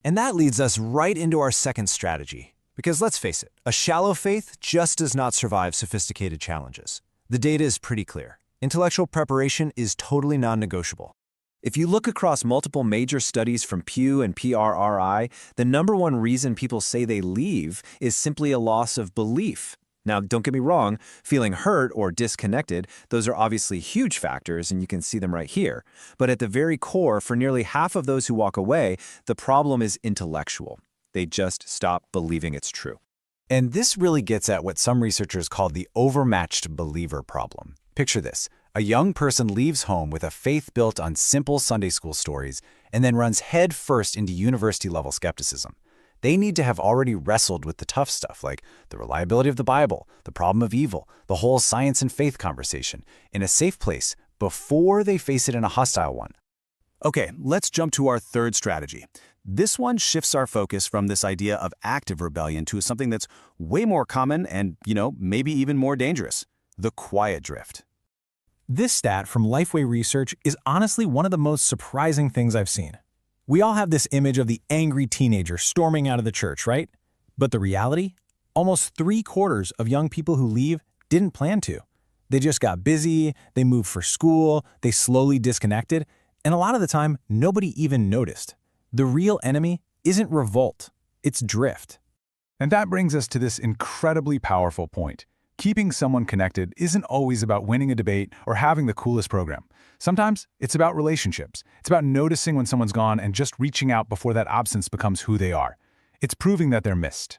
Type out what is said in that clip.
And that leads us right into our second strategy. Because let's face it, a shallow faith just does not survive sophisticated challenges. The data is pretty clear. Intellectual preparation is totally non-negotiable. If you look across multiple major studies from Pew and PRRI, the number one reason people say they leave is simply a loss of belief. Now, don't get me wrong, feeling hurt or disconnected, those are obviously huge factors, and you can see them right here. But at the very core, for nearly half of those who walk away, the problem is intellectual. They just stop believing it's true. And this really gets at what some researchers call the overmatched believer problem. Picture this. A young person leaves home with a faith built on simple Sunday school stories and then runs headfirst into university-level skepticism. They need to have already wrestled with the tough stuff like the reliability of the Bible, the problem of evil, the whole science and faith conversation in a safe place before they face it in a hostile one. Okay, let's jump to our third strategy. This one shifts our focus from this idea of active rebellion to something that's way more common and, maybe even more dangerous: the quiet drift. This stat from Lifeway Research is honestly one of the most surprising things I've seen. We all have this image of the angry teenager storming out of the church, right? But the reality? Almost 3/4 of young people who leave didn't plan to. They just got busy, they moved for school, they slowly disconnected, and a lot of the time, nobody even noticed. The real enemy isn't revolt, it's drift. And that brings us to this incredibly powerful point. Keeping someone connected isn't always about winning a debate or having the coolest program. Sometimes it's about relationships. It's about noticing when someone's gone and just reaching out before that absence becomes who they are. It's proving that they're missed.